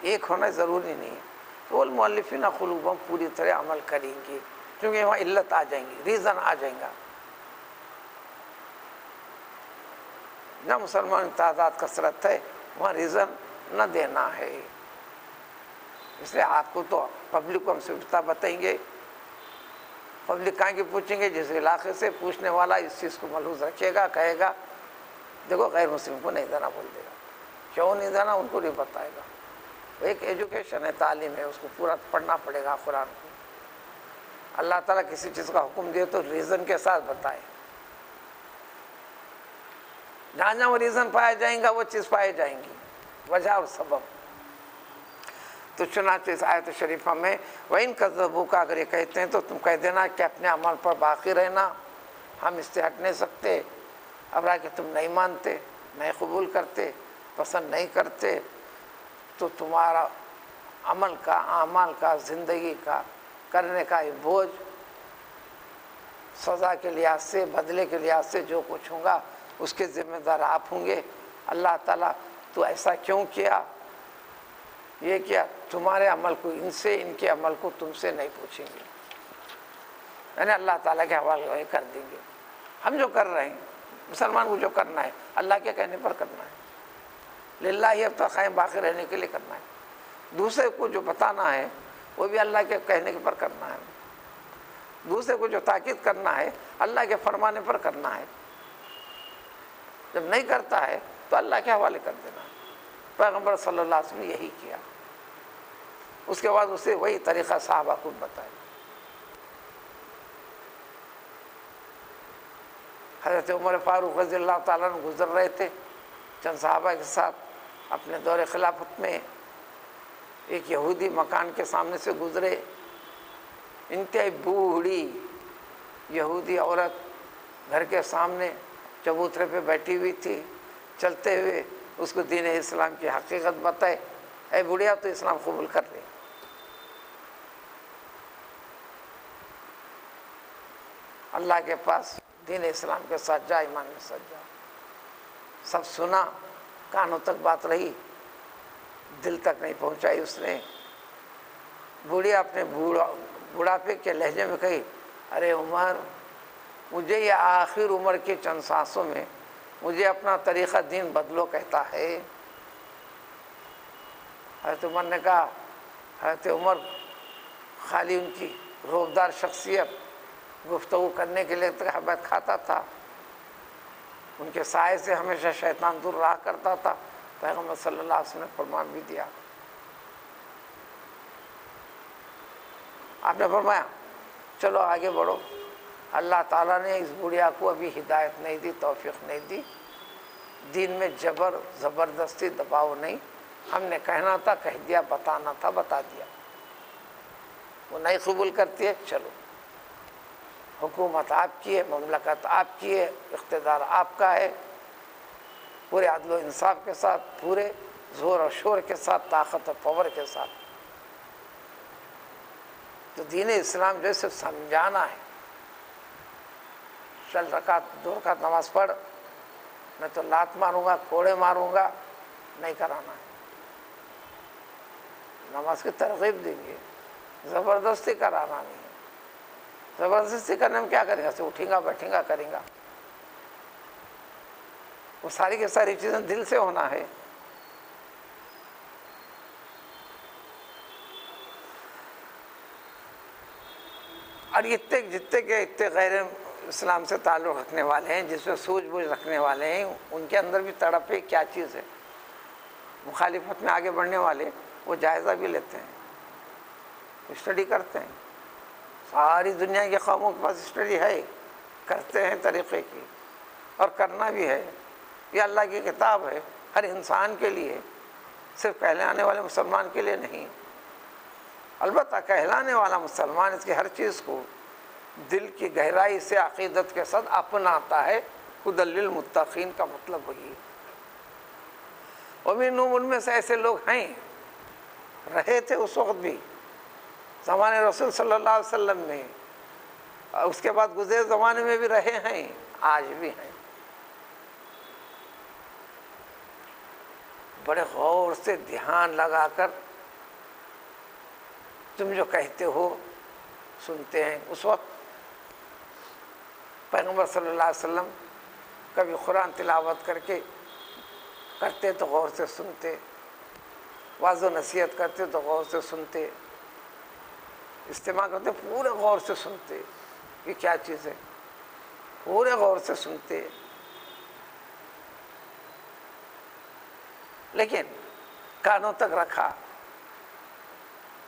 ایک ہونا ضروری نہیں ہے، تو وہ المؤلفین قلوبہم پوری طرح عمل کریں گے، کیونکہ وہاں علت آ جائیں گی، ریزن آ جائیں گا۔ نہ مسلمان تعداد کثرت ہے، وہاں ریزن نہ دینا ہے۔ اس لیے آپ کو تو پبلک کو ہم سے بتائیں گے، پبلک کہاں کی پوچھیں گے؟ جس علاقے سے پوچھنے والا اس چیز کو ملحوظ رکھے گا، کہے گا دیکھو غیر مسلم کو نہیں دینا، بول دے گا، کیوں نہیں دینا ان کو نہیں بتائے گا۔ ایک ایجوکیشن ہے، تعلیم ہے، اس کو پورا پڑھنا پڑے گا قرآن کو۔ اللہ تعالیٰ کسی چیز کا حکم دے تو ریزن کے ساتھ بتائے، جہاں جہاں وہ ریزن پائے جائیں گا وہ چیز پائے جائیں گی، وجہ اور سبب۔ تو چنانچہ اس آیت شریفہ میں وَإِن كَذَّبُوكَ، اگر یہ کہتے ہیں تو تم کہہ دینا کہ اپنے عمل پر باقی رہنا، ہم اس سے ہٹ نہیں سکتے، اب رہا کہ تم نہیں مانتے، نہیں قبول کرتے، پسند نہیں کرتے، تو تمہارا عمل کا، اعمال کا، زندگی کا کرنے کا یہ بوجھ، سزا کے لحاظ سے، بدلے کے لحاظ سے جو کچھ ہوگا اس کے ذمہ دار آپ ہوں گے۔ اللہ تعالیٰ تو ایسا کیوں کیا، یہ کیا، تمہارے عمل کو ان سے، ان کے عمل کو تم سے نہیں پوچھیں گے، یعنی اللہ تعالیٰ کے حوالے کر دیں گے۔ ہم جو کر رہے ہیں، مسلمان کو جو کرنا ہے اللہ کے کہنے پر کرنا ہے، للہ اب تک قائم باقی رہنے کے لیے کرنا ہے۔ دوسرے کو جو بتانا ہے وہ بھی اللہ کے کہنے پر کرنا ہے، دوسرے کو جو تاکید کرنا ہے اللہ کے فرمانے پر کرنا ہے۔ جب نہیں کرتا ہے تو اللہ کے حوالے کر دینا۔ پیغمبر صلی اللہ علیہ وسلم نے یہی کیا، اس کے بعد اسے وہی طریقہ صحابہ کو بتایا۔ حضرت عمر فاروق رضی اللہ تعالیٰ عنہ گزر رہے تھے چند صحابہ کے ساتھ اپنے دور خلافت میں، ایک یہودی مکان کے سامنے سے گزرے، انتہائی بوڑھی یہودی عورت گھر کے سامنے چبوترے پہ بیٹھی ہوئی تھی، چلتے ہوئے اس کو دین اسلام کی حقیقت بتائے، اے بڑھیا تو اسلام قبول کر لے۔ اللہ کے پاس دین اسلام کے ساتھ جا، ایمان میں ساتھ جا۔ سب سنا، کانوں تک بات رہی، دل تک نہیں پہنچائی اس نے۔ بوڑھیا اپنے بڑھاپے کے لہجے میں کہی، ارے عمر، مجھے یہ آخر عمر کے چند سانسوں میں مجھے اپنا طریقہ دین بدلو کہتا ہے۔ حضرت عمر نے کہا، حضرت عمر خالی ان کی روبدار شخصیت گفتگو کرنے کے لیے تربیت کھاتا تھا، ان کے سائے سے ہمیشہ شیطان دور رہا کرتا تھا۔ پیغمبر صلی اللہ علیہ وسلم نے فرمان بھی دیا، آپ نے فرمایا چلو آگے بڑھو۔ اللہ تعالیٰ نے اس بڑھیا کو ابھی ہدایت نہیں دی، توفیق نہیں دی، دین میں جبر زبردستی دباؤ نہیں، ہم نے کہنا تھا کہہ دیا، بتانا تھا بتا دیا۔ وہ نہیں قبول کرتی ہے، چلو، حکومت آپ کی ہے، مملکت آپ کی ہے، اقتدار آپ کا ہے، پورے عدل و انصاف کے ساتھ، پورے زور و شور کے ساتھ، طاقت و پاور کے ساتھ۔ تو دین اسلام جو ہے صرف سمجھانا ہے، چل دو رکعت نماز پڑھ، میں تو لات ماروں گا، کوڑے ماروں گا، نہیں کرانا ہے۔ نماز کی ترغیب دیں گے، زبردستی کرانا نہیں ہے۔ زبردستی کرنے میں کیا کریں گا؟ اٹھیں گا، بیٹھیں گا، کریں گا، وہ ساری کی ساری چیزیں دل سے ہونا ہے۔ اور جتنے کے اتنے غیر اسلام سے تعلق رکھنے والے ہیں، جس میں سوجھ بوجھ رکھنے والے ہیں، ان کے اندر بھی تڑپ ہے کیا چیز ہے۔ مخالفت میں آگے بڑھنے والے وہ جائزہ بھی لیتے ہیں، اسٹڈی کرتے ہیں. ساری دنیا کی قوموں کے پاس اسٹڈی ہے، کرتے ہیں طریقے کی، اور کرنا بھی ہے. یہ اللہ کی کتاب ہے ہر انسان کے لیے، صرف کہلانے والے مسلمان کے لیے نہیں. البتہ کہلانے والا مسلمان اس کی ہر چیز کو دل کی گہرائی سے عقیدت کے ساتھ اپناتا ہے. ہدی للمتقین کا مطلب وہی ہے. ومنہم، ان میں سے ایسے لوگ ہیں، رہے تھے اس وقت بھی زمانے رسول صلی اللہ علیہ وسلم میں، اس کے بعد گزرے زمانے میں بھی رہے ہیں، آج بھی ہیں. بڑے غور سے دھیان لگا کر تم جو کہتے ہو سنتے ہیں. اس وقت پیغمبر صلی اللہ علیہ وسلم کبھی قرآن تلاوت کر کے کرتے تو غور سے سنتے، واضح و نصیحت کرتے تو غور سے سنتے، اجتماع کرتے پورے غور سے سنتے کہ کیا چیز ہے، پورے غور سے سنتے. لیکن کانوں تک رکھا،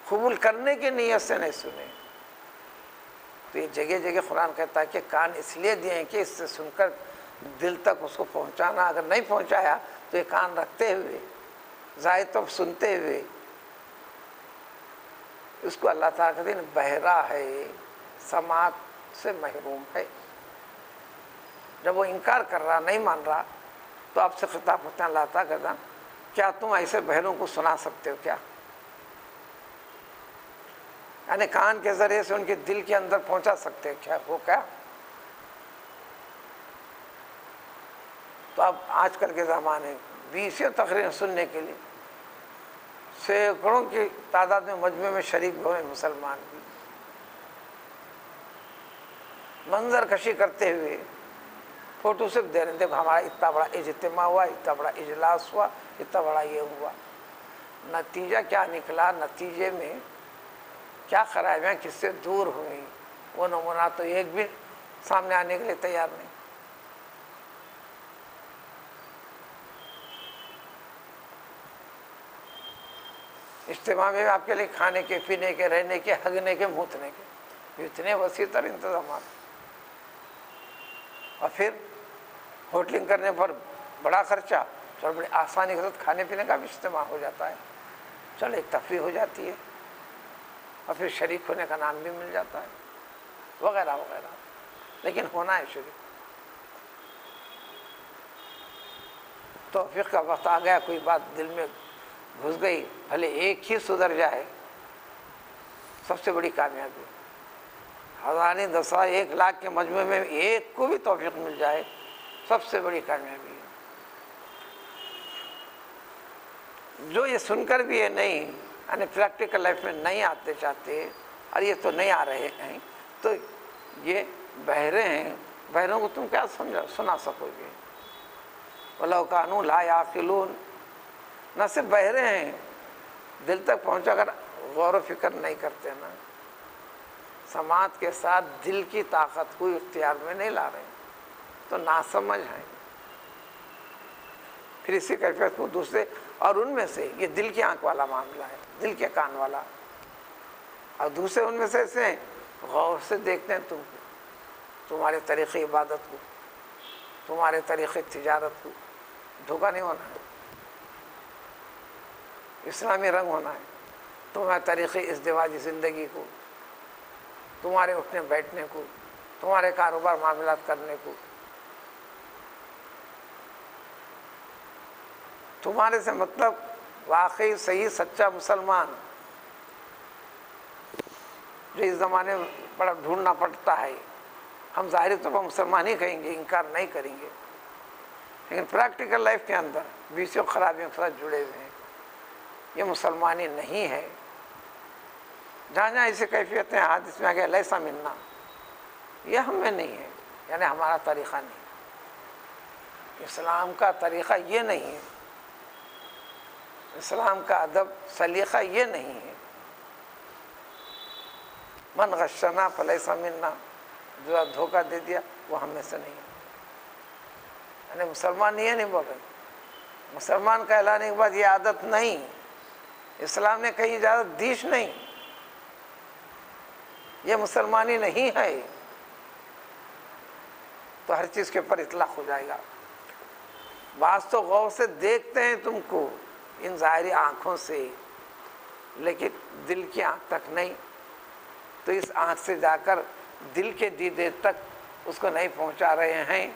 قبول کرنے کی نیت سے نہیں سنے. تو یہ جگہ جگہ قرآن کہتا ہے کہ کان اس لیے دیے ہیں کہ اس سے سن کر دل تک اس کو پہنچانا. اگر نہیں پہنچایا تو یہ کان رکھتے ہوئے، زائد تو سنتے ہوئے، اس کو اللہ تعالیٰ کہتے ہیں بہرا ہے، سماعت سے محروم ہے. جب وہ انکار کر رہا، نہیں مان رہا، تو آپ سے خطاب ہوتا ہے اللہ تعالیٰ کہتا ہے کیا تم ایسے بہروں کو سنا سکتے ہو کیا؟ یعنی کان کے ذریعے سے ان کے دل کے اندر پہنچا سکتے ہو کیا؟ وہ کیا؟ تو اب آج کل کے زمانے 20 تقریریں سننے کے لیے سینکڑوں کی تعداد میں مجمع میں شریک ہوئے مسلمان بھی، منظر کشی کرتے ہوئے فوٹو صرف دے رہے تھے، ہمارا اتنا بڑا اجتماع ہوا، اتنا بڑا اجلاس ہوا، اتنا بڑا یہ ہوا. نتیجہ کیا نکلا؟ نتیجے میں کیا خرابیاں کس سے دور ہوئی، وہ نمونہ تو ایک بھی سامنے آنے کے لیے تیار نہیں. اجتماع میں آپ کے لیے کھانے کے، پینے کے، رہنے کے، ہگنے کے، موتنے کے اتنے وسیع تر انتظامات، اور پھر ہوٹلنگ کرنے پر بڑا خرچہ، اور بڑی آسانی کے ساتھ کھانے پینے کا بھی اجتماع ہو جاتا ہے. چلو ایک تفریح ہو جاتی ہے، اور پھر شریک ہونے کا نام بھی مل جاتا ہے، وغیرہ وغیرہ. لیکن ہونا ہے شریک. توفیق کا وقت آ گیا، کوئی بات دل میں گھس گئی، بھلے ایک ہی سدھر جائے، سب سے بڑی کامیابی. ہزاریں دسا 1,00,000 کے مجموعے میں ایک کو بھی توفیق مل جائے، سب سے بڑی کامیابی ہے. جو یہ سن کر بھی یہ نہیں، یعنی پریکٹیکل لائف میں نہیں آتے چاہتے، اور یہ تو نہیں آ رہے ہیں، تو یہ بہرے ہیں. بہروں کو تم کیا سنا سکو گے؟ وَلَوْ كَانُوا لَا يَعْقِلُونَ. نہ صرف بہرے ہیں، دل تک پہنچا کر غور و فکر نہیں کرتے نا، سماعت کے ساتھ دل کی طاقت کو اختیار میں نہیں لا رہے، تو ناسمجھ ہیں. پھر اسی کیفیت کو دوسرے، اور ان میں سے یہ دل کی آنکھ والا معاملہ ہے، دل کے کان والا، اور دوسرے ان میں سے ایسے ہیں غور سے دیکھتے ہیں تم کو، تمہارے طریقے عبادت کو، تمہارے طریقے تجارت کو. دھوکہ نہیں ہونا ہے، اسلامی رنگ ہونا ہے. تمہارے طریقے ازدواجی زندگی کو، تمہارے اٹھنے بیٹھنے کو، تمہارے کاروبار معاملات کرنے کو، تمہارے سے مطلب واقعی صحیح سچا مسلمان، جو اس زمانے میں بڑا ڈھونڈنا پڑتا ہے. ہم ظاہری طور پر مسلمان ہی کہیں گے، انکار نہیں کریں گے، لیکن پریکٹیکل لائف کے اندر بیسوں خرابیوں کے ساتھ جڑے ہوئے ہیں. یہ مسلمانی نہیں ہے. جہاں جہاں ایسی کیفیتیں حادث میں آ گیا لیسا منا، یہ ہم میں نہیں ہے، یعنی ہمارا طریقہ نہیں. اسلام کا طریقہ یہ نہیں ہے، اسلام کا ادب سلیقہ یہ نہیں ہے. من غشنا فلیس منا، جو دھوکہ دے دیا وہ ہم میں سے نہیں ہے. یعنی مسلمان یہ نہیں بول رہے، مسلمان کہلانے کے بعد یہ عادت نہیں، اسلام نے کہیں اجازت دیش نہیں، یہ مسلمانی نہیں ہے، تو ہر چیز کے اوپر اطلاق ہو جائے گا۔ بعض تو غور سے دیکھتے ہیں تم کو ان ظاہری آنکھوں سے، لیکن دل کی آنکھ تک نہیں، تو اس آنکھ سے جا کر دل کے دیدے تک اس کو نہیں پہنچا رہے ہیں،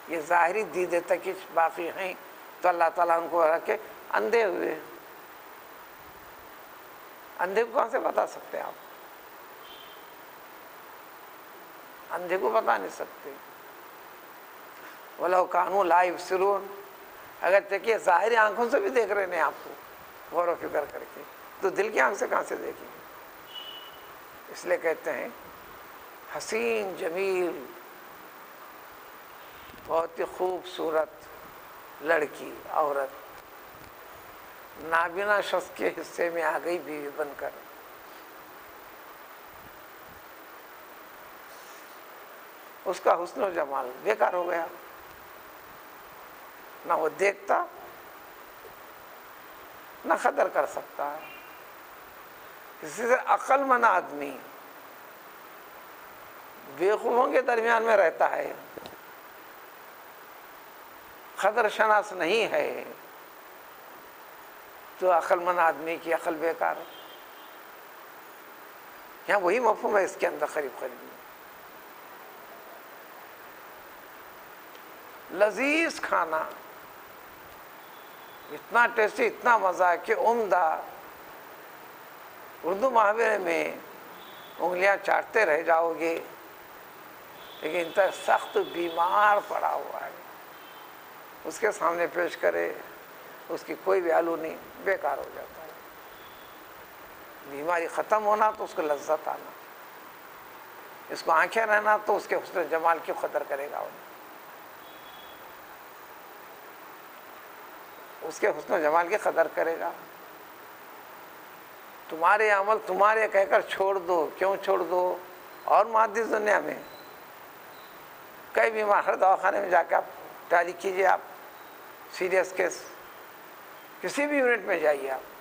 یہ ظاہری دیدے تک ہی باقی ہیں، تو اللہ تعالیٰ ان کو رکھے اندھے ہوئے۔ اندھے کو کہاں سے بتا سکتے آپ؟ اندھے کو بتا نہیں سکتے۔ وَلَوْ كَانُوا لَا يُبْصِرُونَ، اگر دیکھیے ظاہری آنکھوں سے بھی دیکھ رہے ہیں آپ کو غور و فکر کر کے، تو دل کی آنکھ سے کہاں سے دیکھیں گے؟ اس لیے کہتے ہیں حسین جمیل، بہت ہی خوبصورت لڑکی، عورت نابینا شخص کے حصے میں آ گئی بیوی بن کر، اس کا حسن و جمال بیکار ہو گیا، نہ وہ دیکھتا نہ قدر کر سکتا ہے۔ اسی سے عقل مند آدمی بیوقوفوں کے درمیان میں رہتا ہے، قدر شناس نہیں ہے، تو عقل مند آدمی کی عقل بیکار ہے۔ یہاں وہی مفہوم ہے اس کے اندر قریب قریب۔ لذیذ کھانا، اتنا ٹیسٹی، اتنا مزہ کہ عمدہ، اردو محاورے میں انگلیاں چاٹتے رہ جاؤ گے، لیکن اتنا سخت بیمار پڑا ہوا ہے، اس کے سامنے پیش کرے اس کی کوئی ویلو نہیں، بیکار ہو جاتا ہے۔ بیماری ختم ہونا تو اس کو لذت آنا، اس کو آنکھیں رہنا تو اس کے حسن جمال کی قدر کرے گا، اس کے حسن و جمال کی قدر کرے گا۔ تمہارے عمل تمہارے کہہ کر چھوڑ دو، کیوں چھوڑ دو؟ اور مادی دنیا میں کئی بیمار، ہر دواخانے میں جا کے آپ تعریف کیجئے، آپ سیریس کیس کسی بھی یونٹ میں جائیے، آپ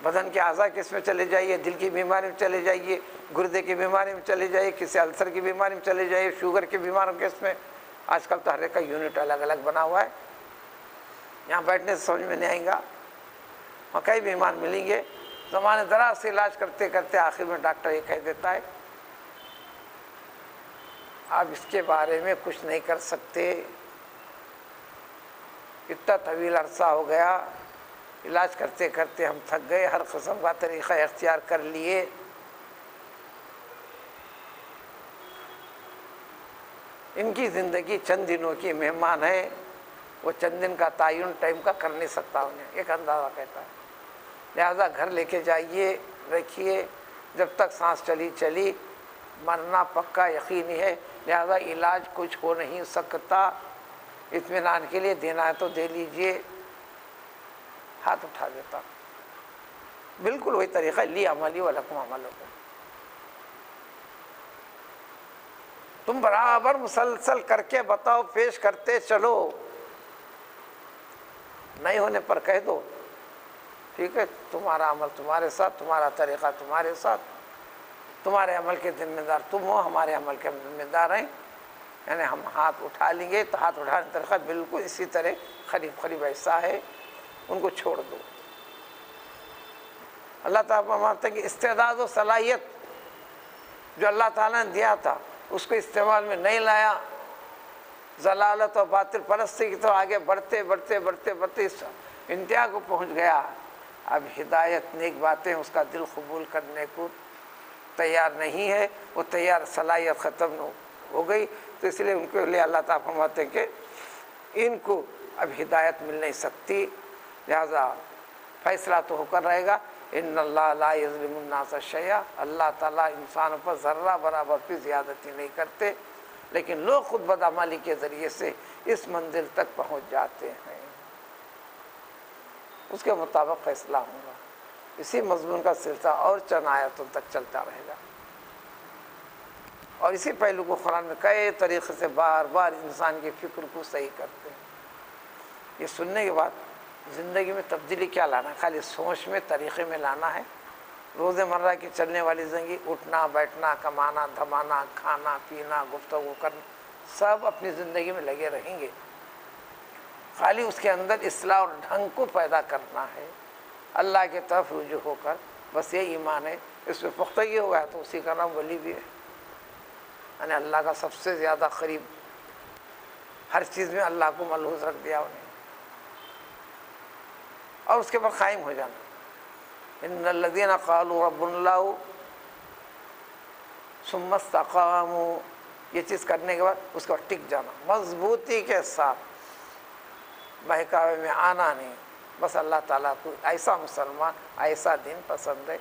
بدن کے اعضاء کس میں چلے جائیے، دل کی بیماری میں چلے جائیے، گردے کی بیماری میں چلے جائیے، کسی السر کی بیماری میں چلے جائیے، شوگر کی بیماری میں، کس میں آج کل تو ہر ایک کا یونٹ الگ الگ بنا ہوا ہے، یہاں بیٹھنے سے سمجھ میں نہیں آئے گا، وہاں کئی بیمار ملیں گے، زمانے دراز سے علاج کرتے کرتے آخر میں ڈاکٹر یہ کہہ دیتا ہے آپ اس کے بارے میں کچھ نہیں کر سکتے، اتنا طویل عرصہ ہو گیا، علاج کرتے کرتے ہم تھک گئے، ہر قسم کا طریقہ اختیار کر لیے، ان کی زندگی چند دنوں کی مہمان ہے، وہ چند دن کا تعین ٹائم کا کر نہیں سکتا انہیں، ایک اندازہ کہتا ہے، لہذا گھر لے کے جائیے، رکھیے، جب تک سانس چلی، مرنا پکا یقینی ہے، لہذا علاج کچھ ہو نہیں سکتا، اطمینان کے لیے دینا ہے تو دے لیجئے، ہاتھ اٹھا دیتا، بالکل وہی طریقہ، لی عملی ولکم عملکم، تم برابر مسلسل کر کے بتاؤ، پیش کرتے چلو، نہیں ہونے پر کہہ دو ٹھیک ہے، تمہارا عمل تمہارے ساتھ، تمہارا طریقہ تمہارے ساتھ، تمہارے عمل کے ذمہ دار تم ہو، ہمارے عمل کے ذمہ دار ہیں، یعنی ہم ہاتھ اٹھا لیں گے تو ہاتھ اٹھانے کا طریقہ بالکل اسی طرح قریب ایسا ہے، ان کو چھوڑ دو۔ اللہ تعالیٰ فرماتے ہیں کہ استعداد و صلاحیت جو اللہ تعالیٰ نے دیا تھا اس کو استعمال میں نہیں لایا، ضلالت و باطل پرستی کی تو آگے بڑھتے اس انتہا کو پہنچ گیا، اب ہدایت نیک باتیں اس کا دل قبول کرنے کو تیار نہیں ہے، وہ تیار صلاحیت ختم ہو گئی، تو اس لیے ان کے لیے اللہ تعالیٰ فرماتے ہیں کہ ان کو اب ہدایت مل نہیں سکتی، لہذا فیصلہ تو ہو کر رہے گا، ان اللہ لا یظلم الناس شیئا، اللہ تعالیٰ انسانوں پر ذرہ برابر بھی زیادتی نہیں کرتے، لیکن لوگ خود بدعملی کے ذریعے سے اس منزل تک پہنچ جاتے ہیں، اس کے مطابق فیصلہ ہوگا۔ اسی مضمون کا سلسلہ اور چند آیتوں تک چلتا رہے گا۔ اور اسی پہلو کو قرآن میں کئی طریقے سے بار بار انسان کی فکر کو صحیح کرتے ہیں۔ یہ سننے کے بعد زندگی میں تبدیلی کیا لانا ہے؟ خالی سوچ میں، طریقے میں لانا ہے۔ روز مرہ کی چلنے والی زندگی، اٹھنا بیٹھنا، کمانا دھمانا، کھانا پینا، گفتگو کرنا، سب اپنی زندگی میں لگے رہیں گے، خالی اس کے اندر اصلاح اور ڈھنگ کو پیدا کرنا ہے، اللہ کی طرف رجوع ہو کر۔ بس یہ ایمان ہے، اس میں پختگی ہو گیا تو اسی کا نام ولی بھی ہے، یعنی اللہ کا سب سے زیادہ قریب، ہر چیز میں اللہ کو ملحوظ رکھ دیا انہیں، اور اس کے بعد قائم ہو جانا۔ ان الذین قالوا ربنا اللہ ثم استقاموا، یہ چیز کرنے کے بعد اس کو ٹک جانا مضبوطی کے ساتھ، بہکاوے میں آنا نہیں۔ بس اللہ تعالیٰ کو ایسا مسلمان، ایسا دین پسند ہے،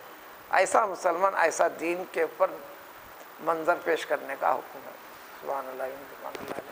ایسا مسلمان، ایسا دین کے اوپر منظر پیش کرنے کا حکم ہے۔ سبحان اللہ، سبحان اللہ۔